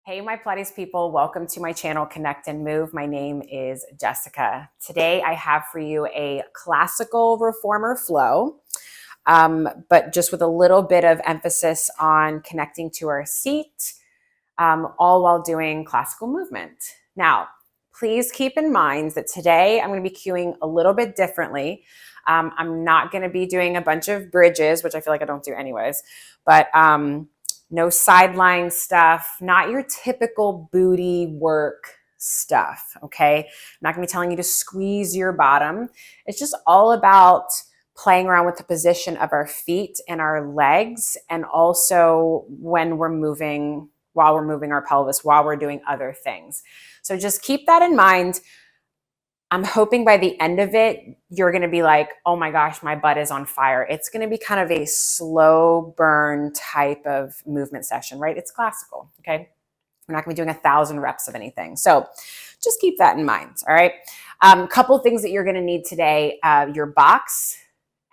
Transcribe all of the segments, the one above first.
Hey, my Pilates people, welcome to my channel, Connect and Move. My name is Jessica. Today I have for you a classical reformer flow, but just with a little bit of emphasis on connecting to our seat, all while doing classical movement. Now, please keep in mind that today I'm going to be cueing a little bit differently. I'm not going to be doing a bunch of bridges, which I feel like I don't do anyways, but no sideline stuff, not your typical booty work stuff, okay? I'm not gonna be telling you to squeeze your bottom. It's just all about playing around with the position of our feet and our legs, and also when we're moving, while we're moving our pelvis, while we're doing other things. So just keep that in mind. I'm hoping by the end of it, you're going to be like, oh my gosh, my butt is on fire. It's going to be kind of a slow burn type of movement session, right? It's classical, okay? We're not going to be doing 1,000 reps of anything. So just keep that in mind, all right? Couple things that you're going to need today, your box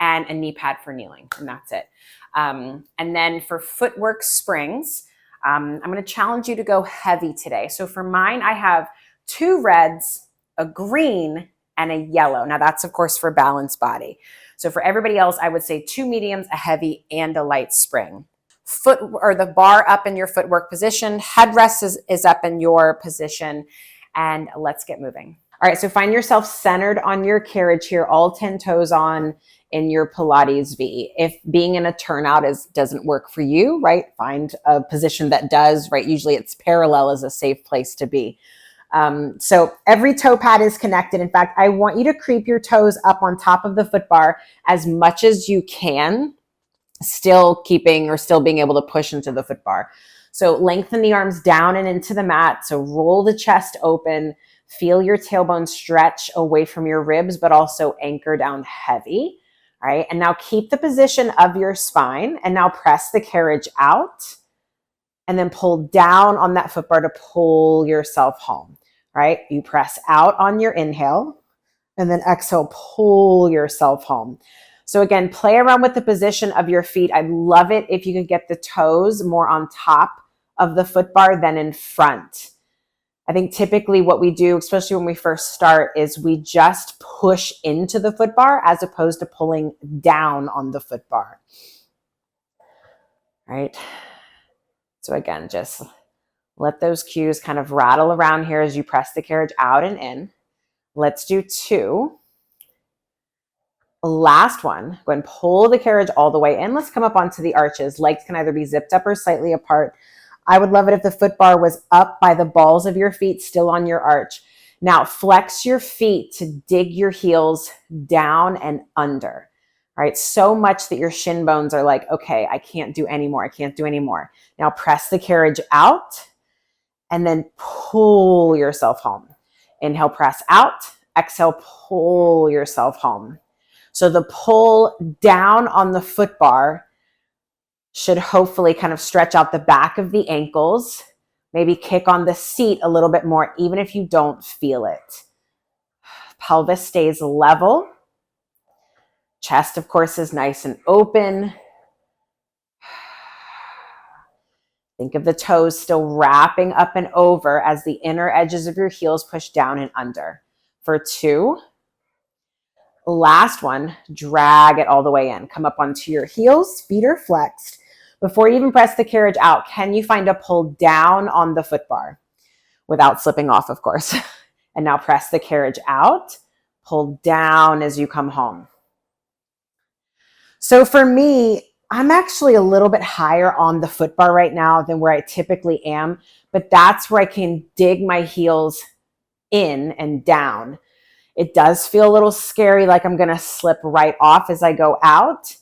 and a knee pad for kneeling, and that's it. And then for footwork springs, I'm going to challenge you to go heavy today. So for mine, I have 2 reds, a green, and a yellow. Now that's of course for balanced body. So for everybody else, I would say 2 mediums, a heavy, and a light spring. Foot or the bar up in your footwork position, headrest is up in your position, and let's get moving. All right, so find yourself centered on your carriage here, all 10 toes on in your Pilates V. If being in a turnout doesn't work for you, right? Find a position that does, right? Usually it's parallel is a safe place to be. So every toe pad is connected. In fact, I want you to creep your toes up on top of the foot bar as much as you can, still being able to push into the foot bar. So lengthen the arms down and into the mat. So roll the chest open, feel your tailbone stretch away from your ribs, but also anchor down heavy. All right. And now keep the position of your spine, and now press the carriage out and then pull down on that foot bar to pull yourself home. Right? You press out on your inhale and then exhale, pull yourself home. So again, play around with the position of your feet. I'd love it if you could get the toes more on top of the foot bar than in front. I think typically what we do, especially when we first start, is we just push into the foot bar as opposed to pulling down on the foot bar. Right? So again, just let those cues kind of rattle around here as you press the carriage out and in. Let's do 2. Last one. Go ahead and pull the carriage all the way in. Let's come up onto the arches. Legs can either be zipped up or slightly apart. I would love it if the foot bar was up by the balls of your feet, still on your arch. Now flex your feet to dig your heels down and under. All right, so much that your shin bones are like, okay, I can't do anymore. I can't do anymore. Now press the carriage out and then pull yourself home. Inhale, press out. Exhale, pull yourself home. So the pull down on the foot bar should hopefully kind of stretch out the back of the ankles, maybe kick on the seat a little bit more, even if you don't feel it. Pelvis stays level. Chest, of course, is nice and open. Think of the toes still wrapping up and over as the inner edges of your heels push down and under. For 2. Last one, drag it all the way in. Come up onto your heels, feet are flexed. Before you even press the carriage out, can you find a pull down on the foot bar without slipping off, of course? And now press the carriage out, pull down as you come home. So for me, I'm actually a little bit higher on the foot bar right now than where I typically am, but that's where I can dig my heels in and down. It does feel a little scary, like I'm going to slip right off as I go out,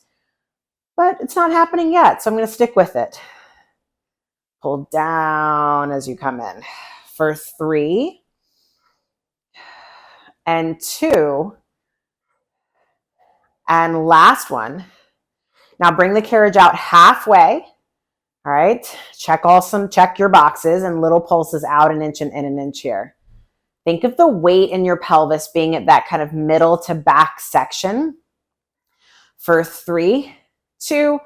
but it's not happening yet, so I'm going to stick with it. Pull down as you come in. For 3 and 2 and last one. Now bring the carriage out halfway. All right. Check your boxes and little pulses out an inch and in an inch here. Think of the weight in your pelvis being at that kind of middle to back section. For 3, 2,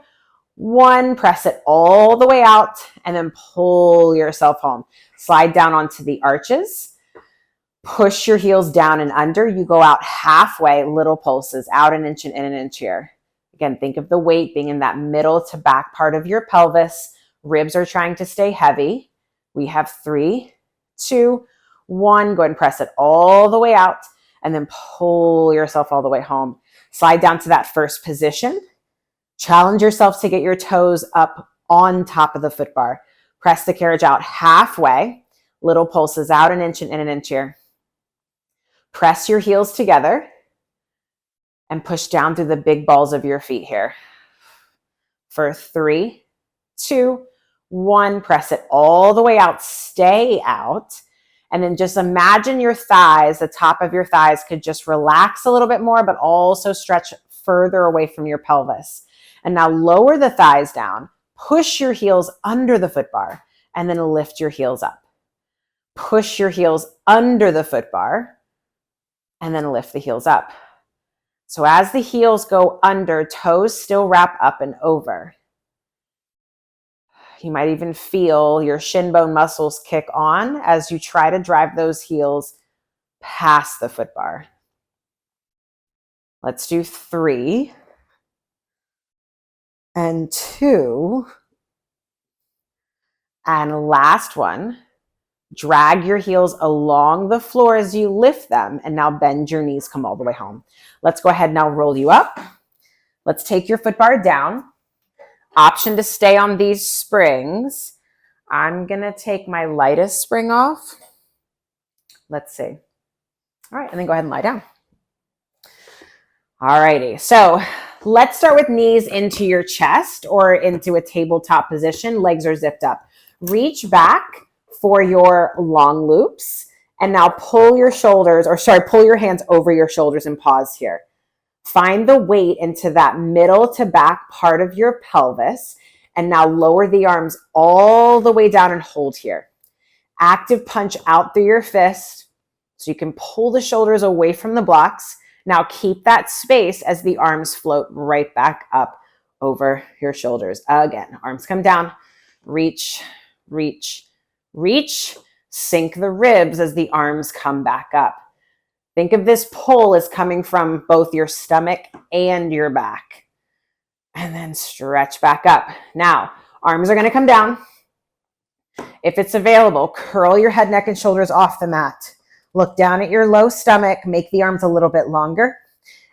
1, press it all the way out, and then pull yourself home. Slide down onto the arches. Push your heels down and under. You go out halfway, little pulses, out an inch and in an inch here. Again, think of the weight being in that middle to back part of your pelvis. Ribs are trying to stay heavy. We have 3, 2, 1. Go ahead and press it all the way out, and then pull yourself all the way home. Slide down to that first position. Challenge yourself to get your toes up on top of the foot bar. Press the carriage out halfway. Little pulses, out an inch and in an inch here. Press your heels together and push down through the big balls of your feet here. For 3, 2, 1. Press it all the way out. Stay out. And then just imagine your thighs, the top of your thighs could just relax a little bit more, but also stretch further away from your pelvis. And now lower the thighs down. Push your heels under the foot bar, and then lift your heels up. Push your heels under the foot bar, and then lift the heels up. So as the heels go under, toes still wrap up and over. You might even feel your shin bone muscles kick on as you try to drive those heels past the foot bar. Let's do 3 and 2. And last one. Drag your heels along the floor as you lift them, and now bend your knees, come all the way home. Let's go ahead now, roll you up. Let's take your foot bar down. Option to stay on these springs. I'm gonna take my lightest spring off. Let's see. All right, and then go ahead and lie down. All righty, so let's start with knees into your chest or into a tabletop position. Legs are zipped up. Reach back for your long loops, and now pull your hands over your shoulders and pause here. Find the weight into that middle to back part of your pelvis, and now lower the arms all the way down and hold here. Active punch out through your fist so you can pull the shoulders away from the blocks. Now keep that space as the arms float right back up over your shoulders. Again, arms come down, reach, reach, reach, sink the ribs as the arms come back up. Think of this pull as coming from both your stomach and your back. And then stretch back up. Now, arms are going to come down. If it's available, curl your head, neck, and shoulders off the mat. Look down at your low stomach. Make the arms a little bit longer.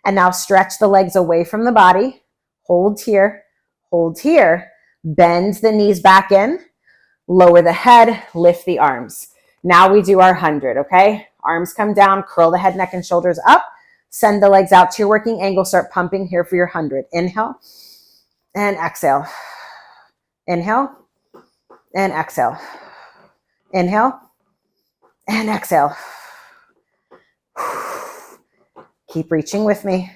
And now stretch the legs away from the body. Hold here. Hold here. Bend the knees back in. Lower the head, lift the arms. Now we do our 100, okay? Arms come down, curl the head, neck, and shoulders up. Send the legs out to your working angle. Start pumping here for your 100. Inhale and exhale. Inhale and exhale. Inhale and exhale. Keep reaching with me.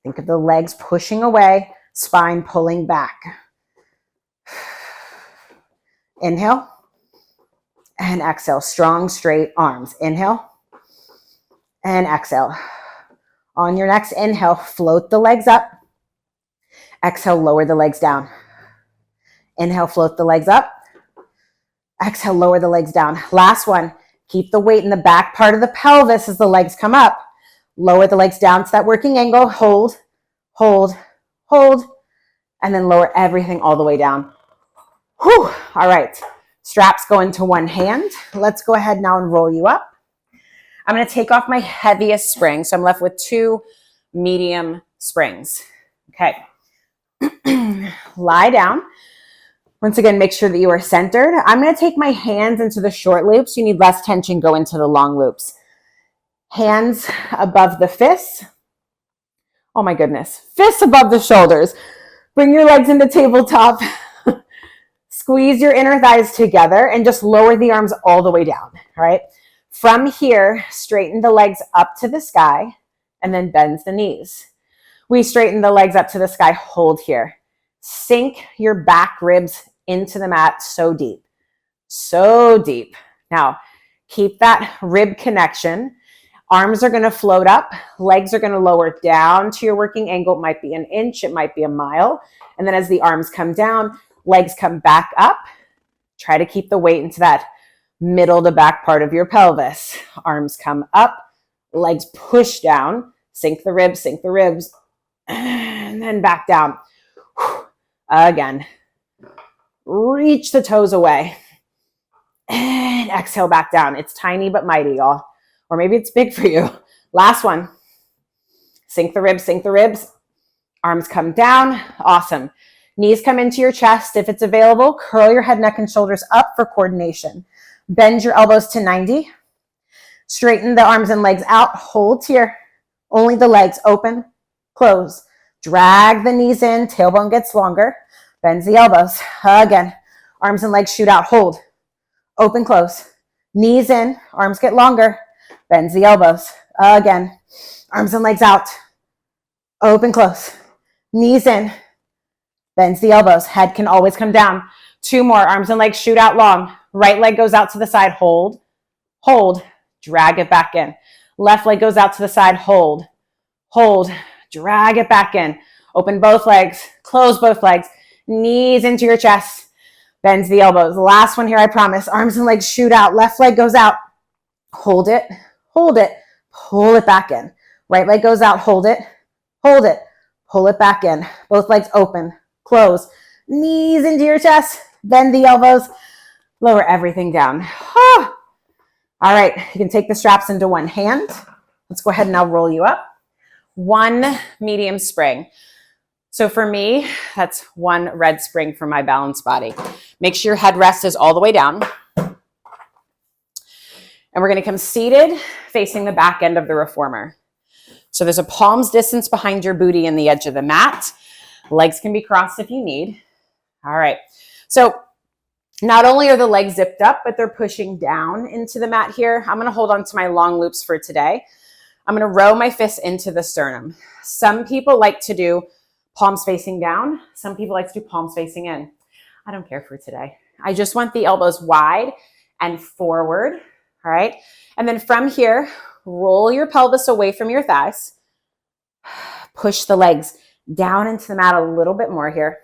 Think of the legs pushing away, spine pulling back. Inhale and exhale. Strong, straight arms. Inhale and exhale. On your next inhale, float the legs up. Exhale, lower the legs down. Inhale, float the legs up. Exhale, lower the legs down. Last one. Keep the weight in the back part of the pelvis as the legs come up. Lower the legs down to that working angle. Hold, hold, hold, and then lower everything all the way down. Whew. All right, straps go into one hand. Let's go ahead now and roll you up. I'm going to take off my heaviest spring, so I'm left with 2 medium springs. Okay, lie down. Once again, make sure that you are centered. I'm going to take my hands into the short loops. You need less tension, go into the long loops. Hands above the fists. Oh my goodness, fists above the shoulders. Bring your legs into tabletop. Squeeze your inner thighs together and just lower the arms all the way down, all right? From here, straighten the legs up to the sky and then bend the knees. We straighten the legs up to the sky, hold here. Sink your back ribs into the mat so deep, so deep. Now, keep that rib connection. Arms are going to float up. Legs are going to lower down to your working angle. It might be an inch. It might be a mile. And then as the arms come down, legs come back up. Try to keep the weight into that middle to back part of your pelvis. Arms come up. Legs push down. Sink the ribs, and then back down. Again. Reach the toes away. And exhale back down. It's tiny but mighty, y'all. Or maybe it's big for you. Last one. Sink the ribs. Arms come down. Awesome. Knees come into your chest. If it's available, curl your head, neck, and shoulders up for coordination. Bend your elbows to 90. Straighten the arms and legs out. Hold here. Only the legs. Open, close. Drag the knees in. Tailbone gets longer. Bends the elbows. Again. Arms and legs shoot out. Hold. Open, close. Knees in. Arms get longer. Bends the elbows. Again. Arms and legs out. Open, close. Knees in. Bends the elbows. Head can always come down. 2 more. Arms and legs shoot out long. Right leg goes out to the side. Hold. Hold. Drag it back in. Left leg goes out to the side. Hold. Hold. Drag it back in. Open both legs. Close both legs. Knees into your chest. Bends the elbows. Last one here, I promise. Arms and legs shoot out. Left leg goes out. Hold it. Hold it. Pull it back in. Right leg goes out. Hold it. Hold it. Pull it back in. Both legs open. Close. Knees into your chest. Bend the elbows. Lower everything down. All right. You can take the straps into one hand. Let's go ahead and I'll roll you up. 1 medium spring. So for me, that's 1 red spring for my balanced body. Make sure your headrest is all the way down. And we're going to come seated facing the back end of the reformer. So there's a palm's distance behind your booty and the edge of the mat. Legs can be crossed if you need. All right. So not only are the legs zipped up, but they're pushing down into the mat here. I'm going to hold on to my long loops for today. I'm going to row my fists into the sternum. Some people like to do palms facing down. Some people like to do palms facing in. I don't care for today. I just want the elbows wide and forward. All right. And then from here, roll your pelvis away from your thighs. Push the legs down into the mat a little bit more here.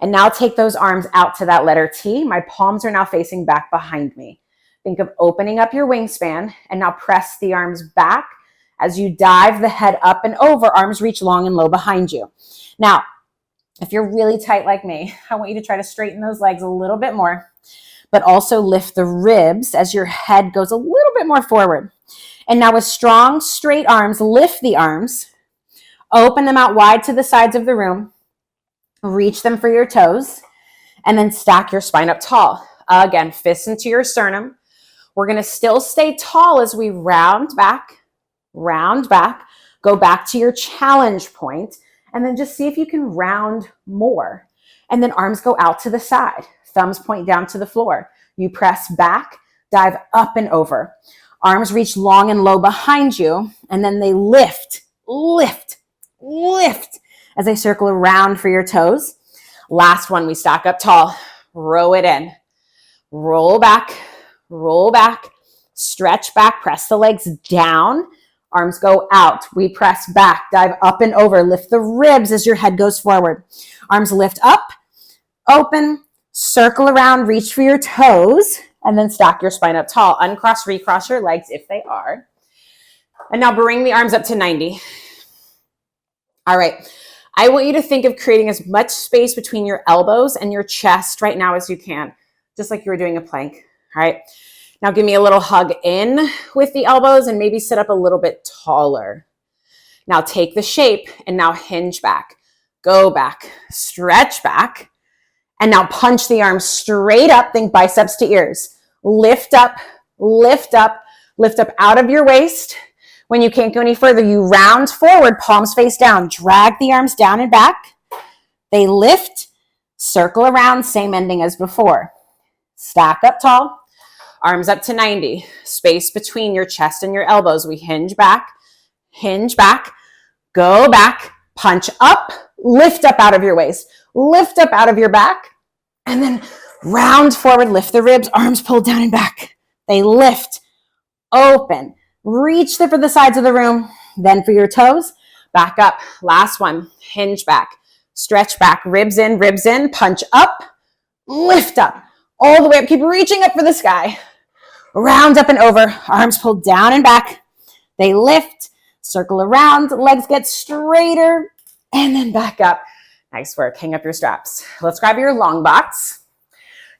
And now take those arms out to that letter T. My palms are now facing back behind me. Think of opening up your wingspan and now press the arms back as you dive the head up and over. Arms reach long and low behind you. Now, if you're really tight like me, I want you to try to straighten those legs a little bit more, but also lift the ribs as your head goes a little bit more forward. And now with strong, straight arms, lift the arms, open them out wide to the sides of the room, reach them for your toes, and then stack your spine up tall. Again, fists into your sternum. We're going to still stay tall as we round back, go back to your challenge point, and then just see if you can round more. And then arms go out to the side. Thumbs point down to the floor. You press back, dive up and over. Arms reach long and low behind you, and then they lift as they circle around for your toes. Last one, we stack up tall. Row it in. Roll back, stretch back, press the legs down. Arms go out. We press back, dive up and over. Lift the ribs as your head goes forward. Arms lift up, open, circle around, reach for your toes, and then stack your spine up tall. Uncross, recross your legs if they are. And now bring the arms up to 90. All right. I want you to think of creating as much space between your elbows and your chest right now as you can, just like you were doing a plank. All right. Now give me a little hug in with the elbows and maybe sit up a little bit taller. Now take the shape and now hinge back, go back, stretch back, and now punch the arms straight up. Think biceps to ears. Lift up out of your waist. When you can't go any further, you round forward, palms face down. Drag the arms down and back. They lift, circle around, same ending as before. Stack up tall, arms up to 90. Space between your chest and your elbows. We hinge back, go back, punch up, lift up out of your waist, lift up out of your back, and then round forward, lift the ribs, arms pulled down and back. They lift, open, Reach for the sides of the room. Then for your toes, back up. Last one, hinge back, stretch back, ribs in, punch up, lift up, all the way up. Keep reaching up for the sky. Round up and over, arms pulled down and back. They lift, circle around, legs get straighter, and then back up. Nice work. Hang up your straps. Let's grab your long box.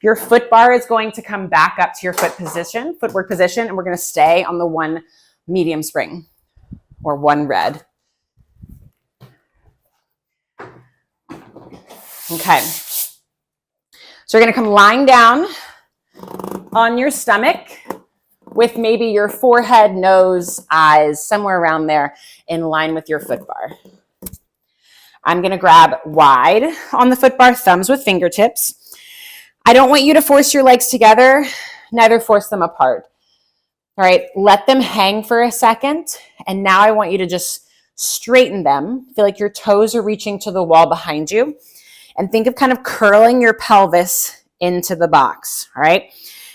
Your foot bar is going to come back up to your footwork position, and we're going to stay on the one medium spring or one red. Okay. So you're going to come lying down on your stomach with maybe your forehead, nose, eyes, somewhere around there in line with your foot bar. I'm going to grab wide on the foot bar, thumbs with fingertips. I don't want you to force your legs together, neither force them apart. All right, let them hang for a second. And now I want you to just straighten them. Feel like your toes are reaching to the wall behind you. And think of kind of curling your pelvis into the box. All right,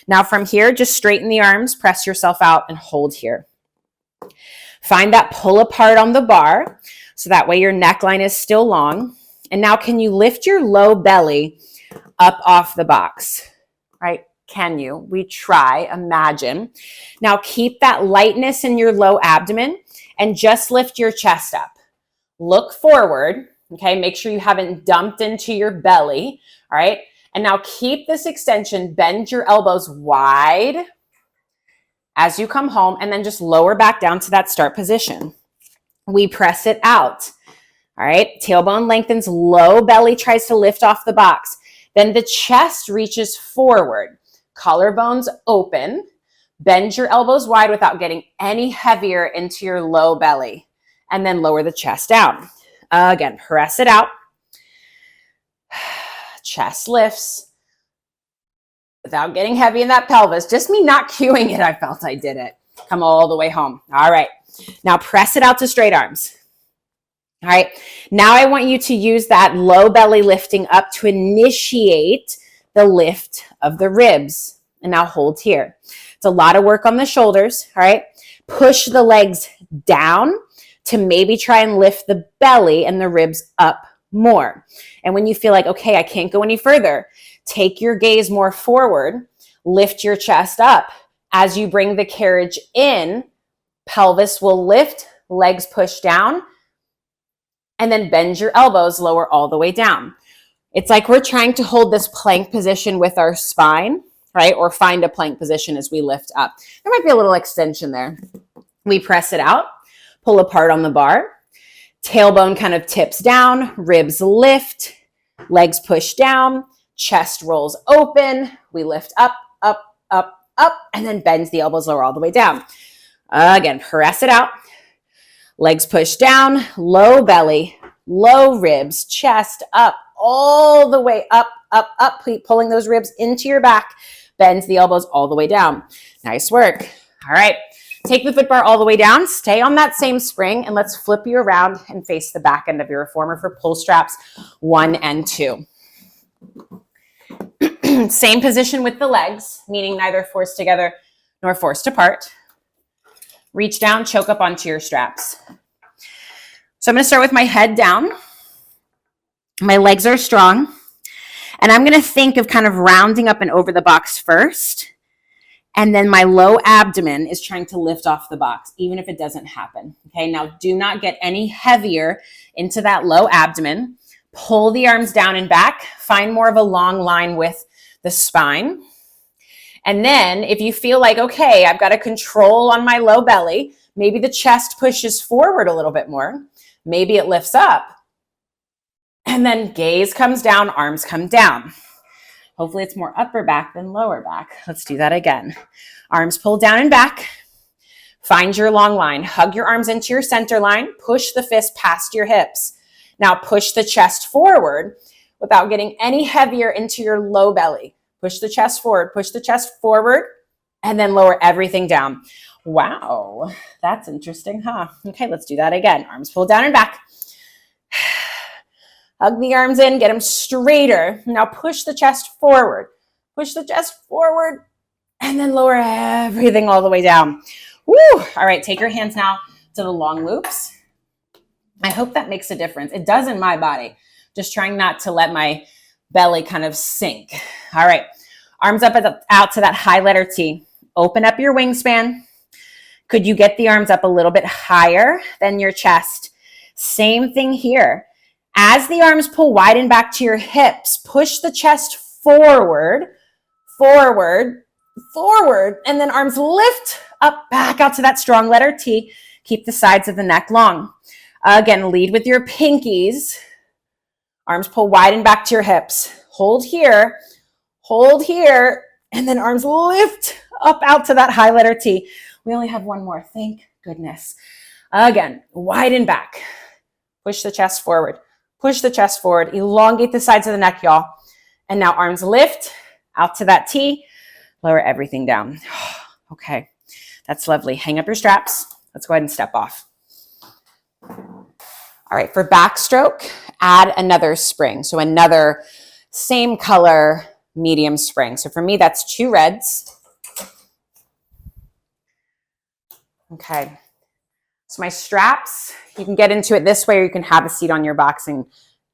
now from here, just straighten the arms, press yourself out and hold here. Find that pull apart on the bar. So that way your neckline is still long. And now can you lift your low belly up off the box, right? Can you? We try, imagine. Now keep that lightness in your low abdomen and just lift your chest up. Look forward, okay? Make sure you haven't dumped into your belly, all right? And now keep this extension, bend your elbows wide as you come home, and then just lower back down to that start position. We press it out, all right? Tailbone lengthens, low belly tries to lift off the box. Then the chest reaches forward, collarbones open, bend your elbows wide without getting any heavier into your low belly, and then lower the chest down. Again, press it out. Chest lifts without getting heavy in that pelvis. Just me not cueing it, I felt I did it. Come all the way home. All right. Now press it out to straight arms. All right. Now I want you to use that low belly lifting up to initiate the lift of the ribs. And now hold here. It's a lot of work on the shoulders. All right. Push the legs down to maybe try and lift the belly and the ribs up more. And when you feel like, okay, I can't go any further, take your gaze more forward, lift your chest up. As you bring the carriage in, pelvis will lift, legs push down, and then bend your elbows, lower all the way down. It's like we're trying to hold this plank position with our spine, right? Or find a plank position as we lift up. There might be a little extension there. We press it out, pull apart on the bar. Tailbone kind of tips down, ribs lift, legs push down, chest rolls open. We lift up, up, up, up, and then bends the elbows, lower all the way down. Again, press it out. Legs push down, low belly, low ribs, chest up, all the way up, up, up. Pulling those ribs into your back, bends the elbows all the way down. Nice work. All right. Take the foot bar all the way down. Stay on that same spring, and let's flip you around and face the back end of your reformer for pull straps 1 and 2. Same position with the legs, meaning neither forced together nor forced apart. Reach down, choke up onto your straps. So I'm going to start with my head down. My legs are strong. And I'm going to think of kind of rounding up and over the box first. And then my low abdomen is trying to lift off the box, even if it doesn't happen. Okay, now do not get any heavier into that low abdomen. Pull the arms down and back. Find more of a long line with the spine. And then if you feel like, okay, I've got a control on my low belly, maybe the chest pushes forward a little bit more. Maybe it lifts up. And then gaze comes down, arms come down. Hopefully it's more upper back than lower back. Let's do that again. Arms pull down and back. Find your long line. Hug your arms into your center line. Push the fist past your hips. Now push the chest forward without getting any heavier into your low belly. Push the chest forward, and then lower everything down. Wow, that's interesting, huh? Okay, let's do that again. Arms pull down and back. Hug the arms in, get them straighter. Now push the chest forward. Push the chest forward, and then lower everything all the way down. Woo! All right, take your hands now to the long loops. I hope that makes a difference. It does in my body. Just trying not to let my belly kind of sink. All right, arms up out to that high letter T. Open up your wingspan. Could you get the arms up a little bit higher than your chest? Same thing here. As the arms pull wide and back to your hips, push the chest forward, forward, forward, and then arms lift up, back out to that strong letter T. Keep the sides of the neck long. Again, lead with your pinkies. Arms pull wide and back to your hips. Hold here, and then arms lift up out to that high letter T. We only have one more, thank goodness. Again, wide and back. Push the chest forward. Push the chest forward. Elongate the sides of the neck, y'all. And now arms lift out to that T. Lower everything down. Okay, that's lovely. Hang up your straps. Let's go ahead and step off. All right, for backstroke, add another spring. So another same color medium spring. So for me, that's 2 reds. Okay, so my straps, you can get into it this way or you can have a seat on your box and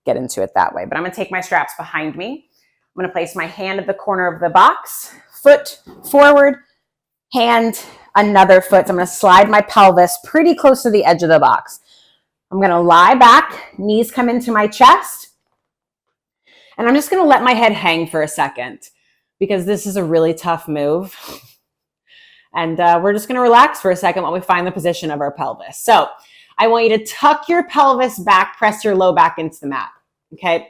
get into it that way. But I'm gonna take my straps behind me. I'm gonna place my hand at the corner of the box, foot forward, hand, another foot. So I'm gonna slide my pelvis pretty close to the edge of the box. I'm gonna lie back, knees come into my chest, and I'm just gonna let my head hang for a second because this is a really tough move. And we're just gonna relax for a second while we find the position of our pelvis. So I want you to tuck your pelvis back, press your low back into the mat, okay?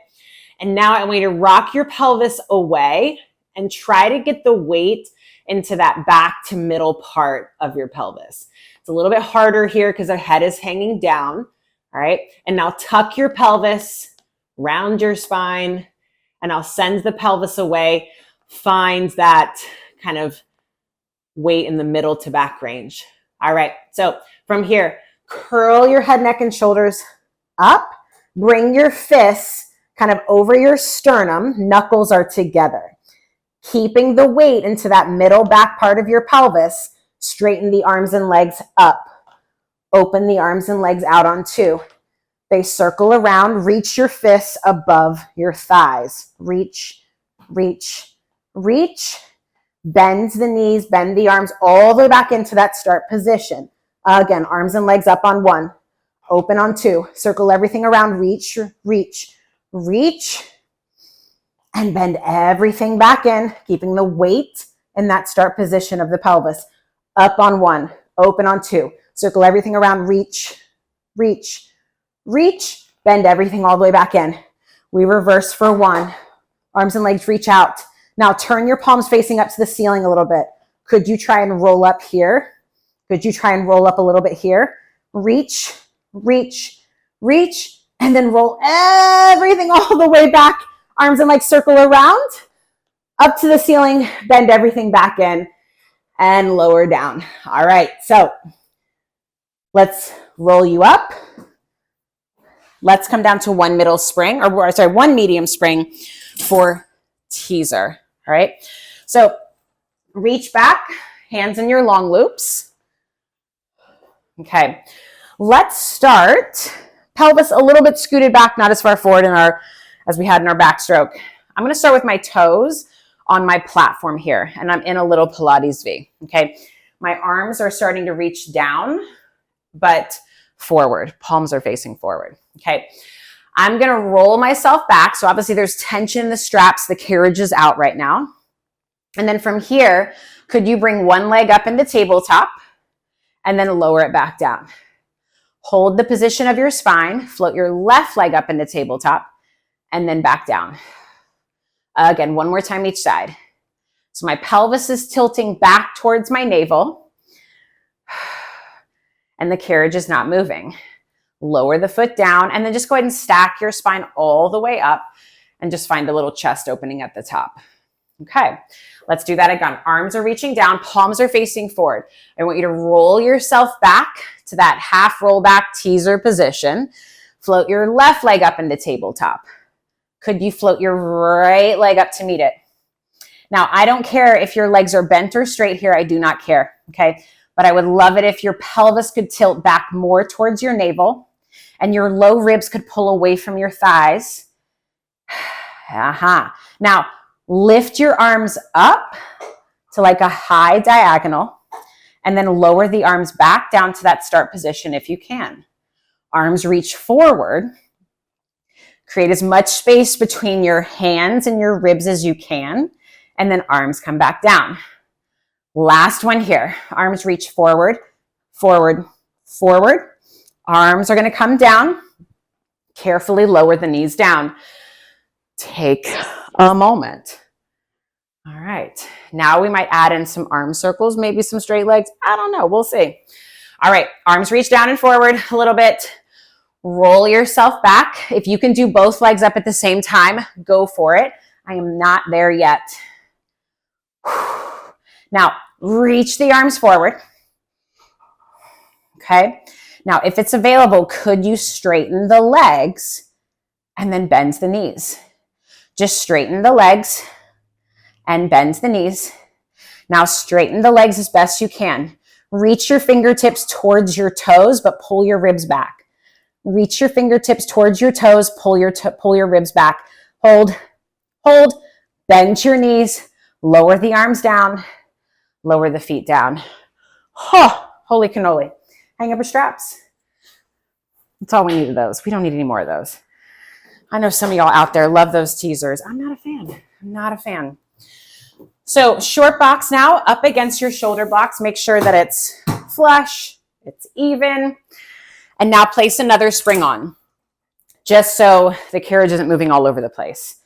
And now I want you to rock your pelvis away and try to get the weight into that back to middle part of your pelvis. It's a little bit harder here because our head is hanging down, all right? And now tuck your pelvis, round your spine, and I'll send the pelvis away, find that kind of weight in the middle to back range. All right, so from here, curl your head, neck, and shoulders up. Bring your fists kind of over your sternum. Knuckles are together. Keeping the weight into that middle back part of your pelvis. Straighten the arms and legs up. Open the arms and legs out on 2. They circle around. Reach your fists above your thighs. Reach, reach, reach. Bend the knees, bend the arms all the way back into that start position. Again, arms and legs up on 1, open on 2. Circle everything around, reach, reach, reach, and bend everything back in, keeping the weight in that start position of the pelvis. Up on 1, open on 2. Circle everything around, reach, reach, reach, bend everything all the way back in. We reverse for 1. Arms and legs reach out. Now turn your palms facing up to the ceiling a little bit. Could you try and roll up here? Could you try and roll up a little bit here? Reach, reach, reach, and then roll everything all the way back. Arms and legs circle around, up to the ceiling, bend everything back in, and lower down. All right, so let's roll you up. Let's come down to 1 middle spring, or sorry, 1 medium spring for teaser. All right, so reach back, hands in your long loops. Okay, let's start pelvis a little bit scooted back, not as far forward as we had in our backstroke. I'm gonna start with my toes on my platform here, and I'm in a little Pilates V, okay? My arms are starting to reach down, but forward, palms are facing forward, okay? I'm gonna roll myself back. So obviously there's tension in the straps, the carriage is out right now. And then from here, could you bring one leg up into tabletop and then lower it back down? Hold the position of your spine, float your left leg up into tabletop and then back down. Again, one more time each side. So my pelvis is tilting back towards my navel and the carriage is not moving. Lower the foot down and then just go ahead and stack your spine all the way up and just find a little chest opening at the top. Okay, let's do that again. Arms are reaching down, palms are facing forward. I want you to roll yourself back to that half roll back teaser position. Float your left leg up into tabletop. Could you float your right leg up to meet it? Now, I don't care if your legs are bent or straight here. I do not care, okay? but I would love it if your pelvis could tilt back more towards your navel and your low ribs could pull away from your thighs. Now, lift your arms up to like a high diagonal and then lower the arms back down to that start position if you can. Arms reach forward. Create as much space between your hands and your ribs as you can, and then arms come back down. Last one here. Arms reach forward, forward, forward. Arms are going to come down. Carefully lower the knees down. Take a moment. All right. Now we might add in some arm circles, maybe some straight legs. I don't know. We'll see. All right. Arms reach down and forward a little bit. Roll yourself back. If you can do both legs up at the same time, go for it. I am not there yet. Now, reach the arms forward. Okay. Now, if it's available, could you straighten the legs and then bend the knees? Just straighten the legs and bend the knees. Now, straighten the legs as best you can. Reach your fingertips towards your toes, but pull your ribs back. Reach your fingertips towards your toes, pull your ribs back. Hold, hold, bend your knees, lower the arms down, lower the feet down. Oh, holy cannoli. Hang up your straps. That's all we needed those. We don't need any more of those. I know some of y'all out there love those teasers. I'm not a fan. I'm not a fan. So short box now up against your shoulder blocks. Make sure that it's flush, it's even. And now place another spring on, just so the carriage isn't moving all over the place.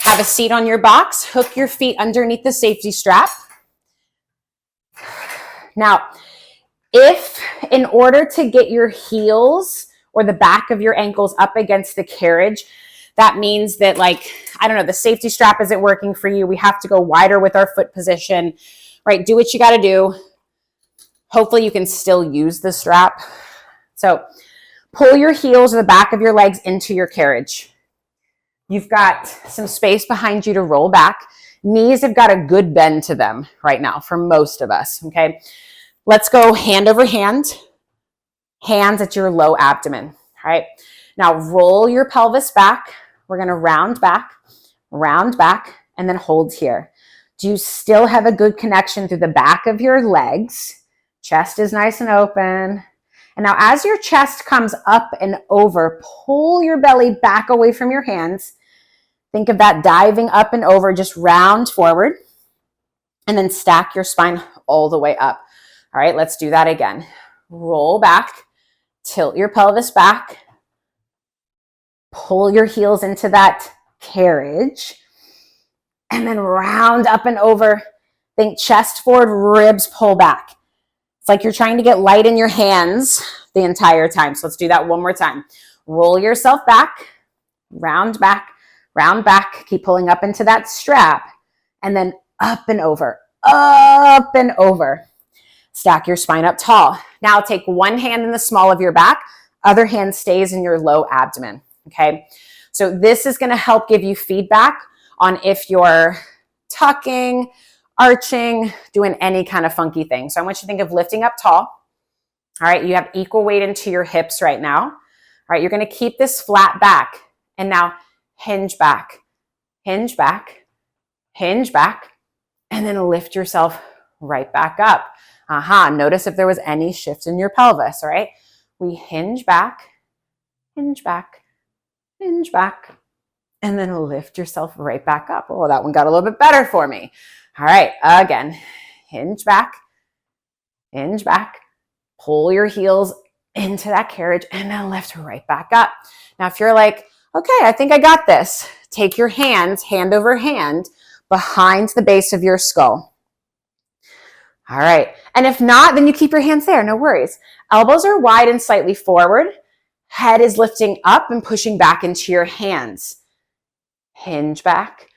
Have a seat on your box. Hook your feet underneath the safety strap. Now, if in order to get your heels or the back of your ankles up against the carriage, that means that, like, I don't know, the safety strap isn't working for you. We have to go wider with our foot position, right? Do what you got to do. Hopefully you can still use the strap. So pull your heels or the back of your legs into your carriage. You've got some space behind you to roll back. Knees have got a good bend to them right now for most of us, okay? Let's go hand over hand, hands at your low abdomen, all right? Now roll your pelvis back. We're gonna round back, and then hold here. Do you still have a good connection through the back of your legs? Chest is nice and open. And now as your chest comes up and over, pull your belly back away from your hands. Think of that diving up and over, just round forward, and then stack your spine all the way up. All right, let's do that again. Roll back, tilt your pelvis back, pull your heels into that carriage, and then round up and over. Think chest forward, ribs pull back. It's like you're trying to get light in your hands the entire time. So let's do that one more time. Roll yourself back, round back, keep pulling up into that strap, and then up and over, up and over. Stack your spine up tall. Now take one hand in the small of your back, other hand stays in your low abdomen, okay? So this is gonna help give you feedback on if you're tucking, arching, doing any kind of funky thing. So I want you to think of lifting up tall. All right, you have equal weight into your hips right now. All right, you're gonna keep this flat back. And now hinge back, hinge back, hinge back, and then lift yourself right back up. Notice if there was any shift in your pelvis, all right? We hinge back, hinge back, hinge back, and then lift yourself right back up. Oh, that one got a little bit better for me. All right, again, hinge back, pull your heels into that carriage, and then lift right back up. Now, if you're like, okay, I think I got this, take your hands, hand over hand, behind the base of your skull. All right, and if not, then you keep your hands there, no worries. Elbows are wide and slightly forward. Head is lifting up and pushing back into your hands. Hinge back,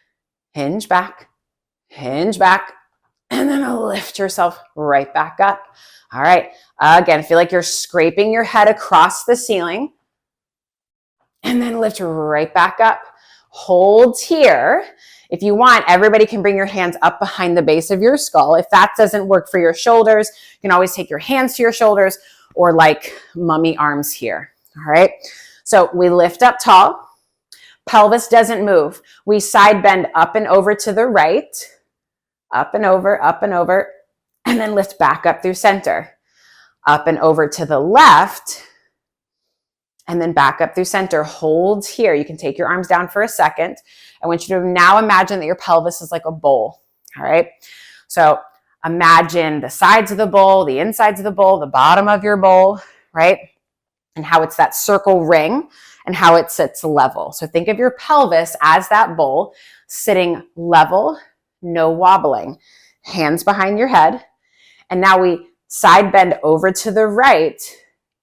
hinge back, hinge back, and then lift yourself right back up. All right, again, feel like you're scraping your head across the ceiling, and then lift right back up. Hold here. If you want, everybody can bring your hands up behind the base of your skull. If that doesn't work for your shoulders, you can always take your hands to your shoulders or like mummy arms here. All right. So we lift up tall. Pelvis doesn't move. We side bend up and over to the right, up and over, and then lift back up through center. Up and over to the left, and then back up through center. Hold here. You can take your arms down for a second. I want you to now imagine that your pelvis is like a bowl. All right. So imagine the sides of the bowl, the insides of the bowl, the bottom of your bowl, right? And how it's that circle ring and how it sits level. So think of your pelvis as that bowl sitting level, no wobbling, hands behind your head. And now we side bend over to the right,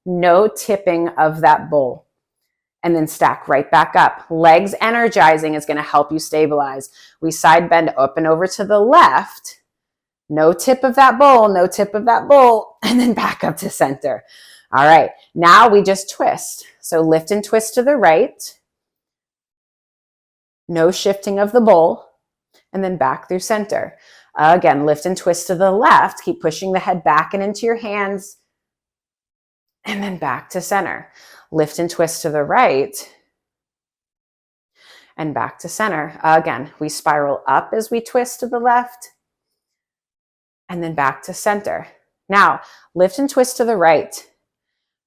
no tipping of that bowl. And then stack right back up. Legs energizing is going to help you stabilize. We side bend up and over to the left, no tip of that bowl, no tip of that bowl, and then back up to center. All right, now we just twist. So lift and twist to the right, no shifting of the bowl, and then back through center. Again, lift and twist to the left, keep pushing the head back and into your hands, and then back to center. Lift and twist to the right, and back to center. Again, we spiral up as we twist to the left, and then back to center. Now, lift and twist to the right.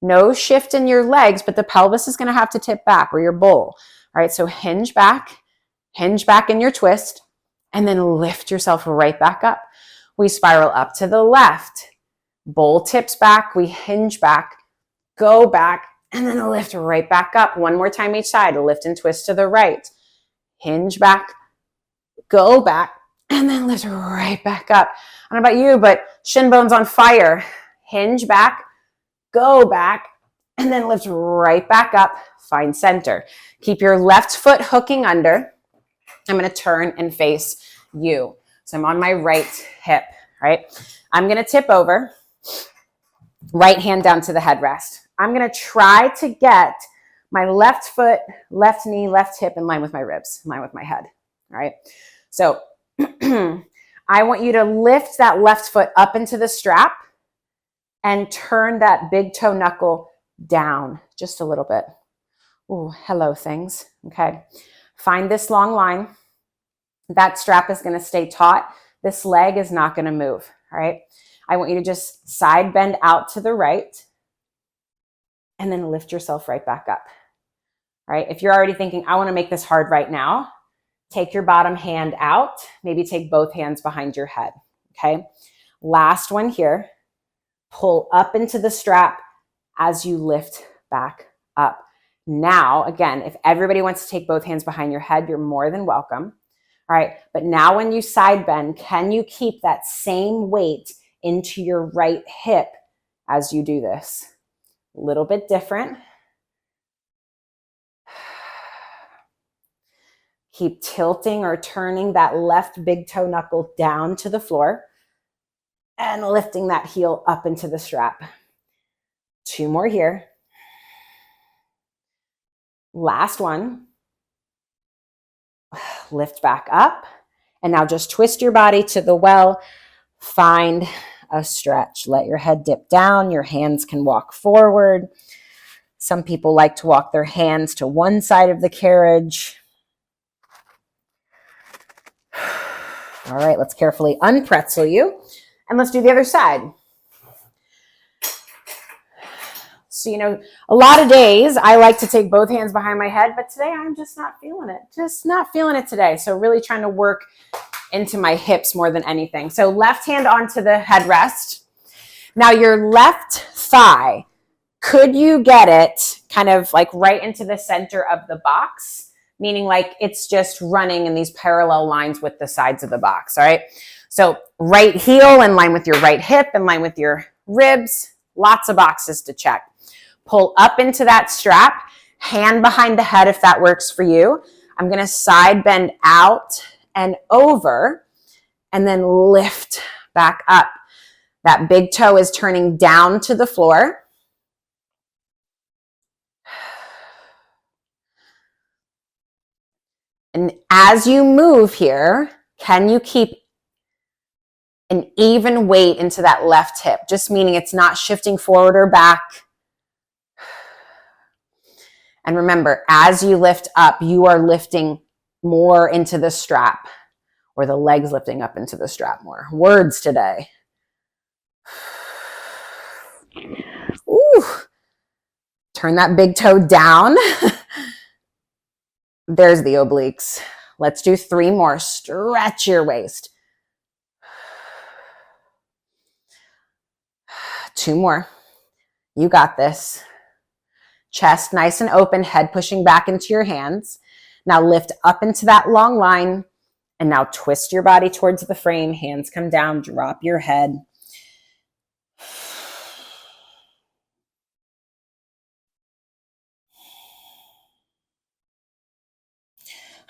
No shift in your legs, but the pelvis is going to have to tip back, or your bowl. All right, so hinge back in your twist, and then lift yourself right back up. We spiral up to the left. Bowl tips back, we hinge back, go back, and then lift right back up. One more time each side. Lift and twist to the right. Hinge back, go back, and then lift right back up. I don't know about you, but shin bone's on fire. Hinge back, go back, and then lift right back up. Find center. Keep your left foot hooking under. I'm going to turn and face you. So I'm on my right hip, right? I'm going to tip over, right hand down to the headrest. I'm going to try to get my left foot, left knee, left hip in line with my ribs, in line with my head, all right? So I want you to lift that left foot up into the strap and turn that big toe knuckle down just a little bit. Ooh, hello things, okay? Find this long line. That strap is going to stay taut. This leg is not going to move, all right? I want you to just side bend out to the right and then lift yourself right back up, all right? If you're already thinking, I want to make this hard right now, take your bottom hand out. Maybe take both hands behind your head, okay? Last one here. Pull up into the strap as you lift back up. Now, again, if everybody wants to take both hands behind your head, you're more than welcome. All right, but now when you side bend, can you keep that same weight into your right hip as you do this? A little bit different. Keep tilting or turning that left big toe knuckle down to the floor and lifting that heel up into the strap. 2 more here. Last one. Lift back up. And now just twist your body to the well. Find a stretch. Let your head dip down. Your hands can walk forward. Some people like to walk their hands to one side of the carriage. All right, let's carefully unpretzel you. And let's do the other side. So, a lot of days I like to take both hands behind my head, but today I'm just not feeling it. Just not feeling it today. So really trying to work into my hips more than anything. So left hand onto the headrest. Now your left thigh, could you get it kind of like right into the center of the box? Meaning like it's just running in these parallel lines with the sides of the box, all right? So right heel in line with your right hip, in line with your ribs, lots of boxes to check. Pull up into that strap, hand behind the head if that works for you. I'm going to side bend out and over and then lift back up. That big toe is turning down to the floor. And as you move here, can you keep an even weight into that left hip? Just meaning it's not shifting forward or back. And remember, as you lift up, you are lifting more into the strap, or the legs lifting up into the strap more. Words today. Ooh. Turn that big toe down. There's the obliques. Let's do 3 more. Stretch your waist. 2 more. You got this. Chest nice and open, head pushing back into your hands. Now lift up into that long line, and now twist your body towards the frame. Hands come down, drop your head.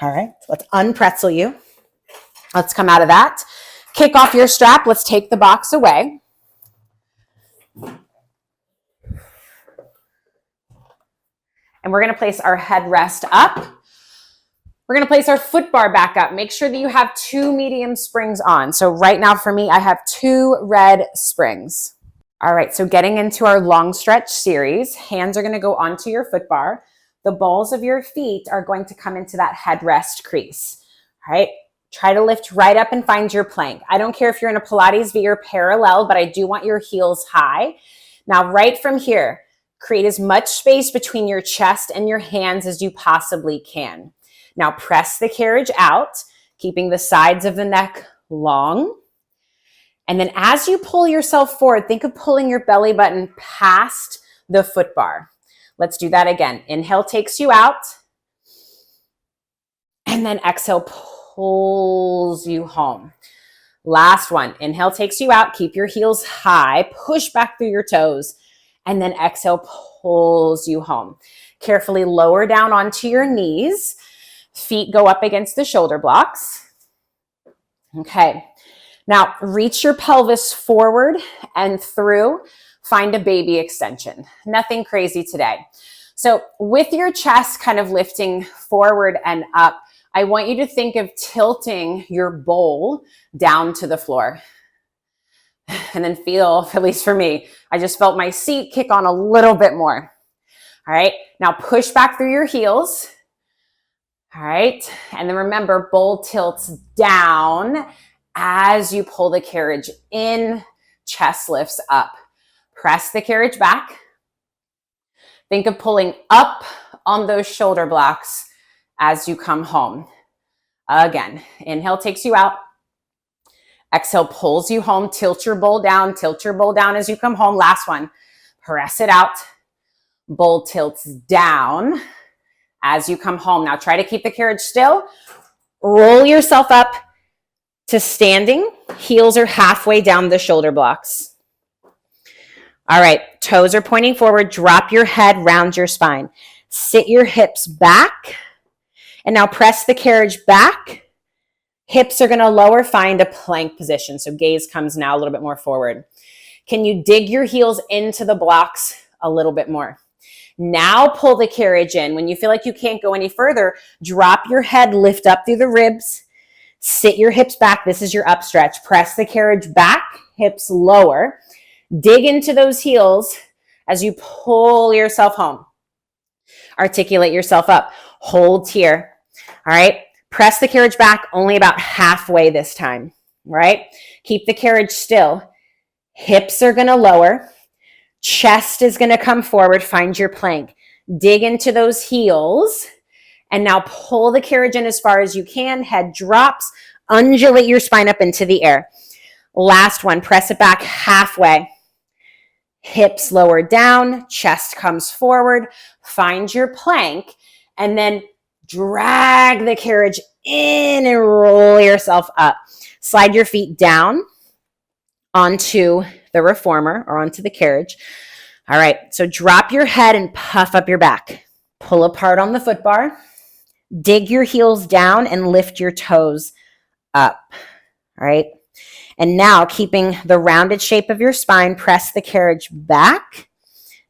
All right, let's unpretzel you. Let's come out of that. Kick off your strap. Let's take the box away. And we're going to place our headrest up. We're going to place our foot bar back up. Make sure that you have 2 medium springs on. So right now for me, I have 2 red springs. All right, so getting into our long stretch series, hands are going to go onto your foot bar. The balls of your feet are going to come into that headrest crease. All right, try to lift right up and find your plank. I don't care if you're in a Pilates V or parallel, but I do want your heels high. Now, right from here, create as much space between your chest and your hands as you possibly can. Now, press the carriage out, keeping the sides of the neck long. And then as you pull yourself forward, think of pulling your belly button past the foot bar. Let's do that again. Inhale takes you out. And then exhale pulls you home. Last one. Inhale takes you out. Keep your heels high. Push back through your toes. And then exhale pulls you home. Carefully lower down onto your knees. Feet go up against the shoulder blocks. Okay. Now, reach your pelvis forward and through. Find a baby extension. Nothing crazy today. So with your chest kind of lifting forward and up, I want you to think of tilting your bowl down to the floor. And then feel, at least for me, I just felt my seat kick on a little bit more. All right, now push back through your heels. All right, and then remember, bowl tilts down as you pull the carriage in, chest lifts up. Press the carriage back. Think of pulling up on those shoulder blocks as you come home. Again, inhale takes you out. Exhale pulls you home. Tilt your bowl down as you come home. Last one. Press it out. Bowl tilts down as you come home. Now try to keep the carriage still. Roll yourself up to standing. Heels are halfway down the shoulder blocks. All right, toes are pointing forward. Drop your head, round your spine. Sit your hips back. And now press the carriage back. Hips are going to lower, find a plank position. So gaze comes now a little bit more forward. Can you dig your heels into the blocks a little bit more? Now pull the carriage in. When you feel like you can't go any further, drop your head, lift up through the ribs. Sit your hips back. This is your up stretch. Press the carriage back, hips lower. Dig into those heels as you pull yourself home. Articulate yourself up. Hold here. All right. Press the carriage back only about halfway this time. All right. Keep the carriage still. Hips are going to lower. Chest is going to come forward. Find your plank. Dig into those heels. And now pull the carriage in as far as you can. Head drops. Undulate your spine up into the air. Last one. Press it back halfway. Hips lower down. Chest comes forward. Find your plank. And then drag the carriage in and roll yourself up. Slide your feet down onto the reformer or onto the carriage. All right, so drop your head and puff up your back. Pull apart on the foot bar. Dig your heels down and lift your toes up. All right, and now keeping the rounded shape of your spine, press the carriage back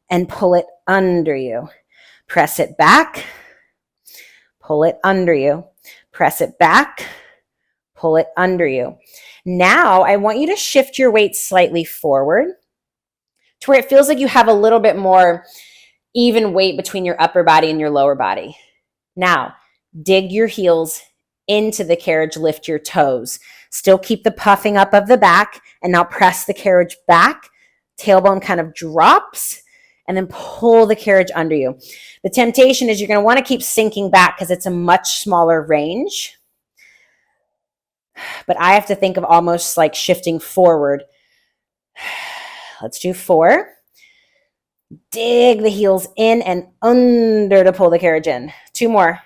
and pull it under you. Press it back. Pull it under you. Press it back, pull it under you. Now I want you to shift your weight slightly forward to where it feels like you have a little bit more even weight between your upper body and your lower body. Now, dig your heels into the carriage, lift your toes. Still keep the puffing up of the back, and now press the carriage back. Tailbone kind of drops, and then pull the carriage under you. The temptation is you're going to want to keep sinking back because it's a much smaller range. But I have to think of almost like shifting forward. Let's do 4. Dig the heels in and under to pull the carriage in. 2 more.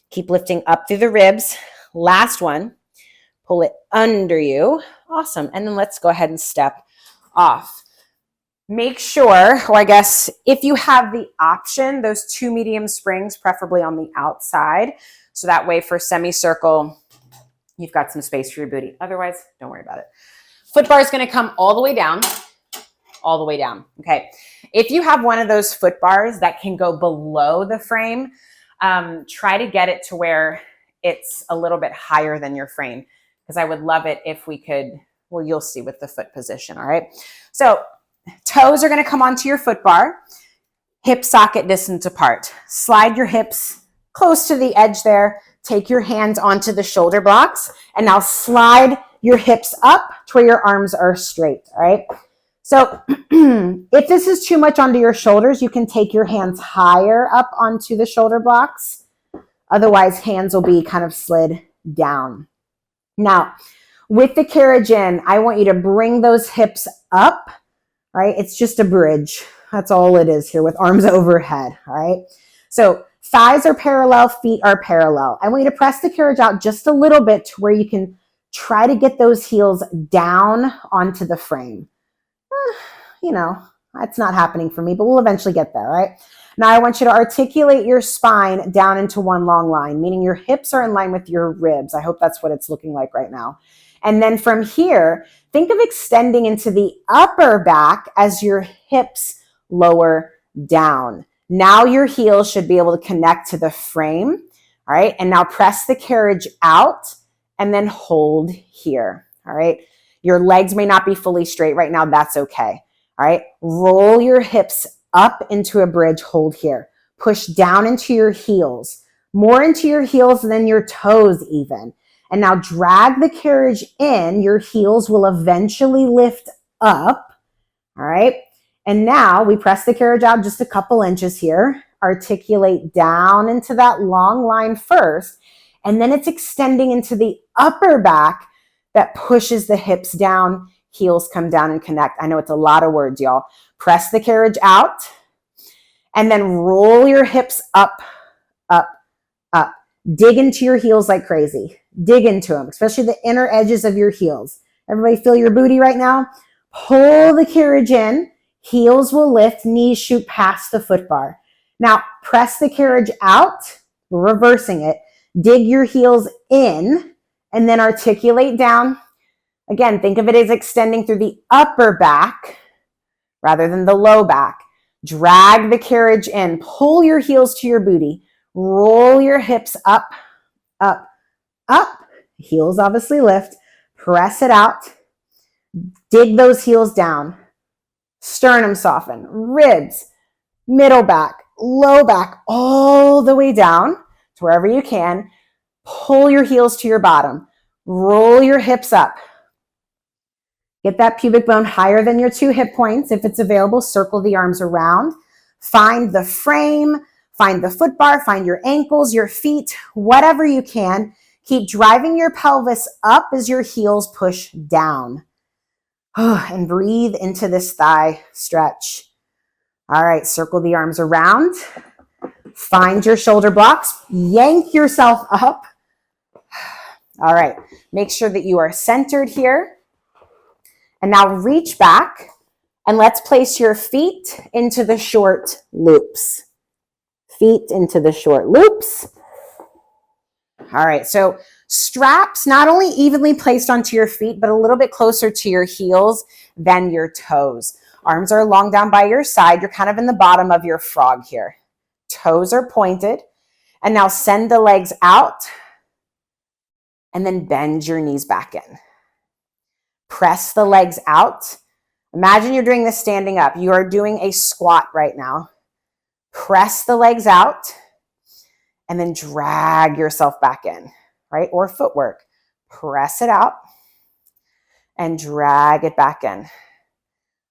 Keep lifting up through the ribs. Last one. Pull it under you. Awesome. And then let's go ahead and step off. Make sure, or I guess if you have the option, those 2 medium springs, preferably on the outside. So that way for semicircle, you've got some space for your booty. Otherwise, don't worry about it. Foot bar is going to come all the way down. All the way down. Okay. If you have one of those foot bars that can go below the frame, try to get it to where it's a little bit higher than your frame, because I would love it if we could, well, you'll see with the foot position. All right. So toes are going to come onto your foot bar, hip socket distance apart. Slide your hips close to the edge there. Take your hands onto the shoulder blocks, and now slide your hips up to where your arms are straight. All right. So if this is too much onto your shoulders, you can take your hands higher up onto the shoulder blocks. Otherwise, hands will be kind of slid down. Now, with the carriage in, I want you to bring those hips up, right? It's just a bridge. That's all it is here with arms overhead, all right? So thighs are parallel, feet are parallel. I want you to press the carriage out just a little bit to where you can try to get those heels down onto the frame. You know, that's not happening for me, but we'll eventually get there, right? Now I want you to articulate your spine down into one long line, meaning your hips are in line with your ribs. I hope that's what it's looking like right now. And then from here, think of extending into the upper back as your hips lower down. Now your heels should be able to connect to the frame, all right? And now press the carriage out and then hold here, all right? Your legs may not be fully straight right now. That's okay. All right. Roll your hips up into a bridge. Hold here. Push down into your heels. More into your heels than your toes even. And now drag the carriage in. Your heels will eventually lift up. All right. And now we press the carriage out just a couple inches here. Articulate down into that long line first. And then it's extending into the upper back that pushes the hips down, heels come down and connect. I know it's a lot of words, y'all. Press the carriage out and then roll your hips up, up, up. Dig into your heels like crazy. Dig into them, especially the inner edges of your heels. Everybody feel your booty right now? Pull the carriage in. Heels will lift, knees shoot past the foot bar. Now press the carriage out, reversing it. Dig your heels in. And then articulate down. Again, think of it as extending through the upper back rather than the low back. Drag the carriage in. Pull your heels to your booty. Roll your hips up, up, up. Heels obviously lift. Press it out. Dig those heels down. Sternum soften. Ribs, middle back, low back, all the way down to wherever you can. Pull your heels to your bottom. Roll your hips up. Get that pubic bone higher than your 2 hip points. If it's available, circle the arms around. Find the frame, find the foot bar, find your ankles, your feet, whatever you can. Keep driving your pelvis up as your heels push down. And breathe into this thigh stretch. All right, circle the arms around. Find your shoulder blocks. Yank yourself up. All right, make sure that you are centered here. And now reach back and let's place your feet into the short loops. Feet into the short loops. All right, so straps not only evenly placed onto your feet, but a little bit closer to your heels than your toes. Arms are long down by your side. You're kind of in the bottom of your frog here. Toes are pointed. And now send the legs out and then bend your knees back in. Press the legs out. Imagine you're doing this standing up. You are doing a squat right now. Press the legs out and then drag yourself back in, right? Or footwork. Press it out and drag it back in.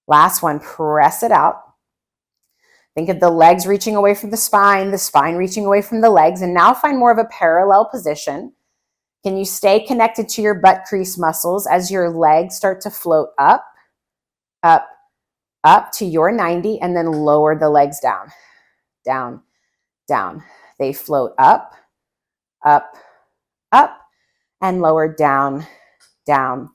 Last one, press it out. Think of the legs reaching away from the spine reaching away from the legs, and now find more of a parallel position. Can you stay connected to your butt crease muscles as your legs start to float up, up, up to your 90, and then lower the legs down, down, down. They float up, up, up, and lower down, down,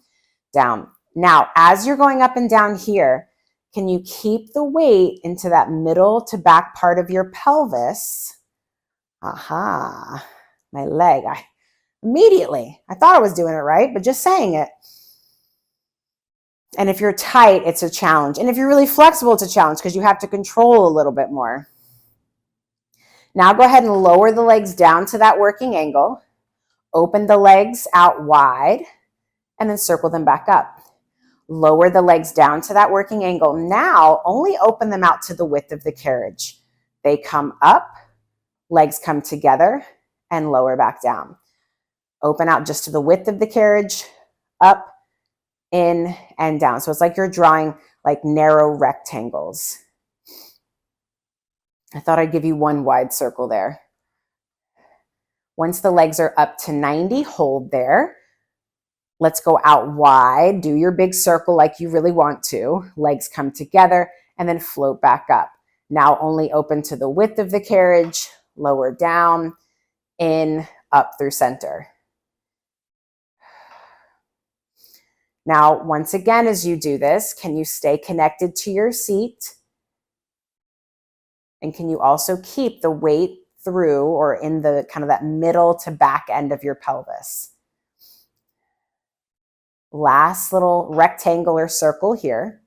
down. Now, as you're going up and down here, can you keep the weight into that middle to back part of your pelvis? Aha, my leg. Immediately, I thought I was doing it right, but just saying it. And if you're tight, it's a challenge. And if you're really flexible, it's a challenge because you have to control a little bit more. Now go ahead and lower the legs down to that working angle. Open the legs out wide and then circle them back up. Lower the legs down to that working angle. Now only open them out to the width of the carriage. They come up, legs come together, and lower back down. Open out just to the width of the carriage, up, in, and down. So it's like you're drawing like narrow rectangles. I thought I'd give you one wide circle there. Once the legs are up to 90, hold there. Let's go out wide. Do your big circle like you really want to. Legs come together and then float back up. Now only open to the width of the carriage, lower down, in, up through center. Now, once again, as you do this, can you stay connected to your seat? And can you also keep the weight through or in the kind of that middle to back end of your pelvis? Last little rectangular circle here.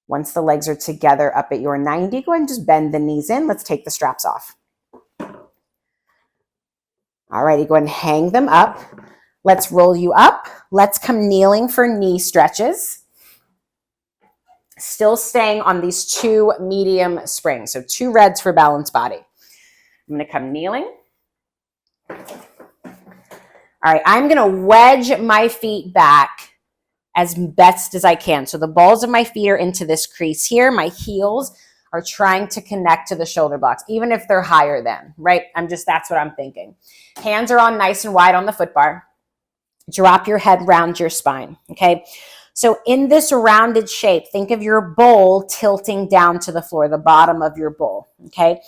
Once the legs are together up at your 90, go ahead and just bend the knees in. Let's take the straps off. All righty, go ahead and hang them up. Let's roll you up. Let's come kneeling for knee stretches. Still staying on these 2 medium springs. So 2 reds for balanced body. I'm going to come kneeling. All right, I'm going to wedge my feet back as best as I can. So the balls of my feet are into this crease here. My heels are trying to connect to the shoulder blocks, even if they're higher than, right? That's what I'm thinking. Hands are on nice and wide on the foot bar. Drop your head round your spine, okay? So in this rounded shape, think of your bowl tilting down to the floor, the bottom of your bowl, okay?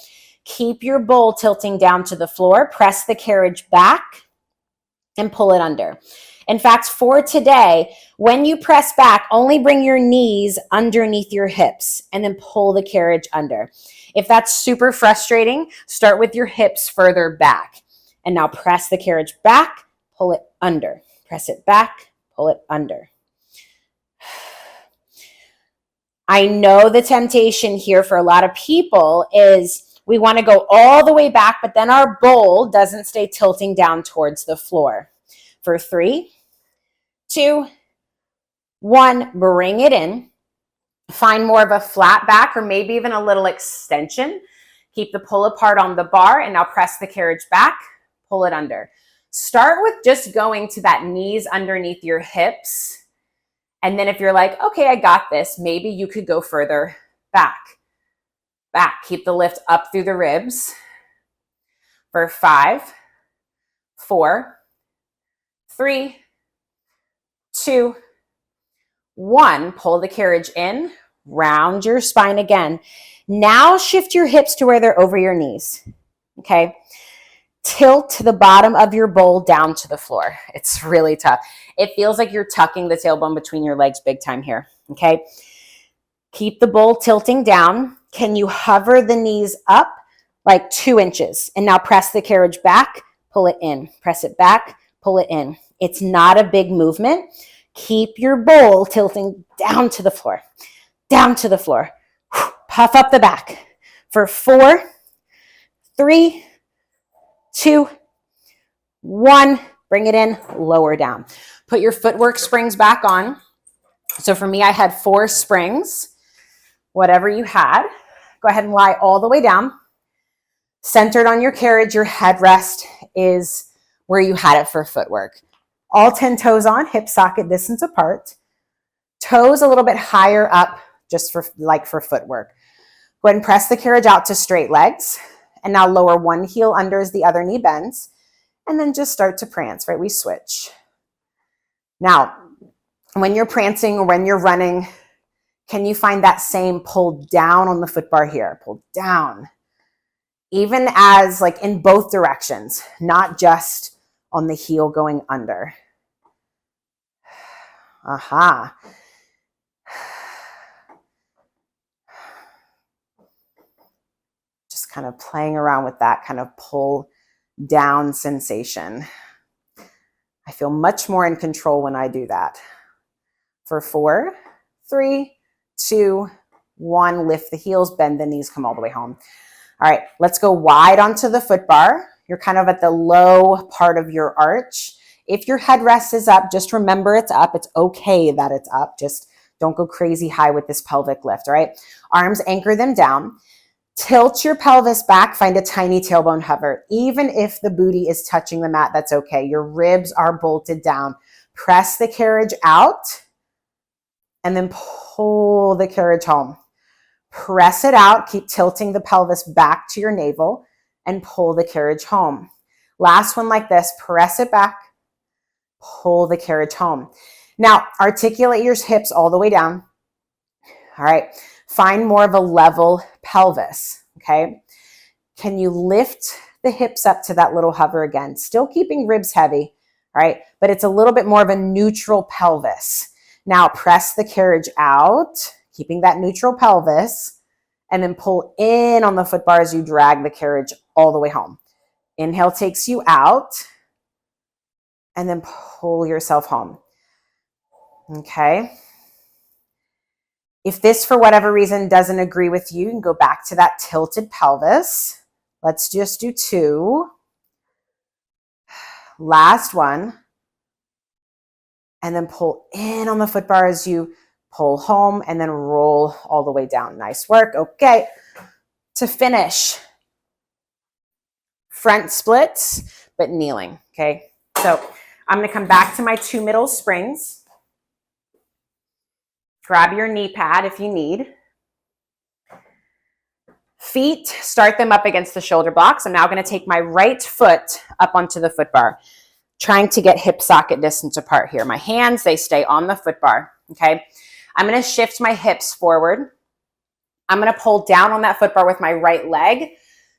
Keep your bowl tilting down to the floor. Press the carriage back and pull it under. In fact, for today, when you press back, only bring your knees underneath your hips and then pull the carriage under. If that's super frustrating, start with your hips further back. And now press the carriage back, pull it under. Press it back, pull it under. I know the temptation here for a lot of people is we want to go all the way back, but then our bowl doesn't stay tilting down towards the floor. For 3, 2, 1, bring it in. Find more of a flat back or maybe even a little extension. Keep the pull apart on the bar and now press the carriage back, pull it under. Start with just going to that knees underneath your hips. And then if you're like, okay, I got this, maybe you could go further back. Back. Keep the lift up through the ribs. For 5, 4, 3, 2, 1. Pull the carriage in. Round your spine again. Now shift your hips to where they're over your knees. Okay. Tilt the bottom of your bowl down to the floor. It's really tough. It feels like you're tucking the tailbone between your legs big time here, okay? Keep the bowl tilting down. Can you hover the knees up like 2 inches? And now press the carriage back, pull it in. Press it back, pull it in. It's not a big movement. Keep your bowl tilting down to the floor. Down to the floor. Puff up the back. For 4, 3, 2, 1. Bring it in, lower down. Put your footwork springs back on. So for me, I had 4 springs. Whatever you had, go ahead and lie all the way down. Centered on your carriage, your headrest is where you had it for footwork. All 10 toes on, hip socket distance apart. Toes a little bit higher up, just for footwork. Go ahead and press the carriage out to straight legs. And now lower one heel under as the other knee bends. And then just start to prance, right? We switch. Now, when you're prancing or when you're running, can you find that same pull down on the foot bar here? Pull down. Even as like in both directions, not just on the heel going under. Aha. Just kind of playing around with that kind of pull down sensation. I feel much more in control when I do that. For 4, 3, 2, 1, lift the heels, bend the knees, come all the way home. All right, let's go wide onto the foot bar. You're kind of at the low part of your arch. If your headrest is up, just remember it's up. It's okay that it's up. Just don't go crazy high with this pelvic lift, all right? Arms, anchor them down. Tilt your pelvis back, find a tiny tailbone hover. Even if the booty is touching the mat, that's okay. Your ribs are bolted down. Press the carriage out and then pull the carriage home. Press it out, keep tilting the pelvis back to your navel and pull the carriage home. Last one like this, press it back, pull the carriage home. Now, articulate your hips all the way down. All right. Find more of a level pelvis, okay? Can you lift the hips up to that little hover again? Still keeping ribs heavy, all right? But it's a little bit more of a neutral pelvis. Now press the carriage out, keeping that neutral pelvis, and then pull in on the foot bar as you drag the carriage all the way home. Inhale takes you out, and then pull yourself home, okay? If this, for whatever reason, doesn't agree with you, you can go back to that tilted pelvis. Let's just do 2. Last one. And then pull in on the foot bar as you pull home and then roll all the way down. Nice work. Okay. To finish, front splits, but kneeling. Okay. So I'm going to come back to my 2 middle springs. Grab your knee pad if you need. Feet, start them up against the shoulder blocks. I'm now going to take my right foot up onto the foot bar, trying to get hip socket distance apart here. My hands, they stay on the foot bar, okay? I'm going to shift my hips forward. I'm going to pull down on that foot bar with my right leg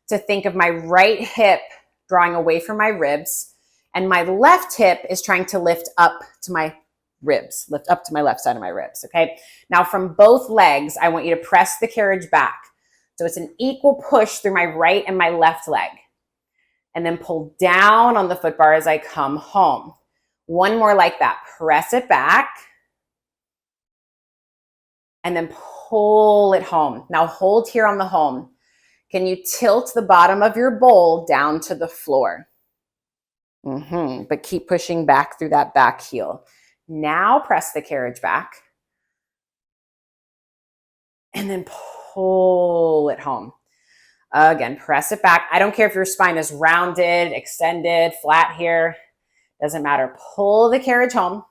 to think of my right hip drawing away from my ribs, and my left hip is trying to lift up to my ribs, lift up to my left side of my ribs, okay? Now from both legs, I want you to press the carriage back. So it's an equal push through my right and my left leg. And then pull down on the foot bar as I come home. One more like that. Press it back. And then pull it home. Now hold here on the home. Can you tilt the bottom of your bowl down to the floor? But keep pushing back through that back heel. Now press the carriage back. And then pull it home. Again, press it back. I don't care if your spine is rounded, extended, flat here. Doesn't matter. Pull the carriage home.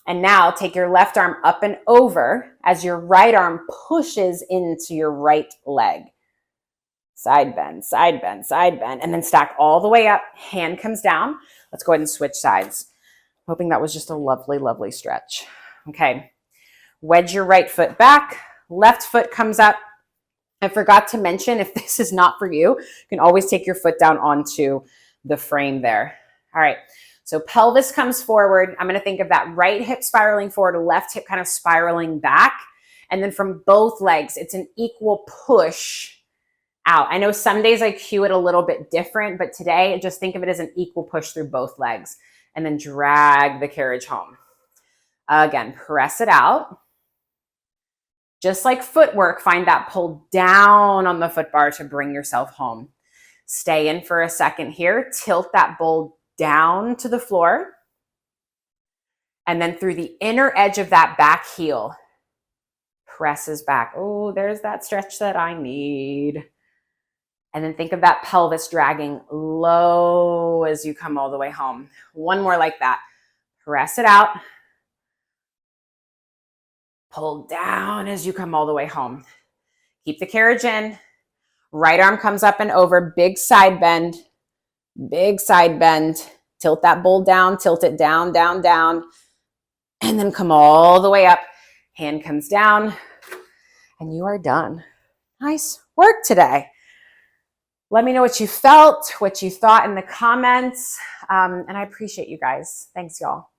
And now take your left arm up and over as your right arm pushes into your right leg. Side bend, side bend, side bend, and then stack all the way up. Hand comes down. Let's go ahead and switch sides. Hoping that was just a lovely, lovely stretch. Okay. Wedge your right foot back. Left foot comes up. I forgot to mention, if this is not for you, you can always take your foot down onto the frame there. All right. So pelvis comes forward. I'm going to think of that right hip spiraling forward, left hip kind of spiraling back. And then from both legs, it's an equal push out. I know some days I cue it a little bit different, but today just think of it as an equal push through both legs and then drag the carriage home. Again, press it out. Just like footwork, find that pull down on the foot bar to bring yourself home. Stay in for a second here. Tilt that bowl down to the floor. And then through the inner edge of that back heel, presses back. Oh, there's that stretch that I need. And then think of that pelvis dragging low as you come all the way home. One more like that. Press it out. Pull down as you come all the way home. Keep the carriage in. Right arm comes up and over. Big side bend. Big side bend. Tilt that bowl down. Tilt it down, down, down. And then come all the way up. Hand comes down. And you are done. Nice work today. Let me know what you felt, what you thought in the comments. And I appreciate you guys. Thanks, y'all.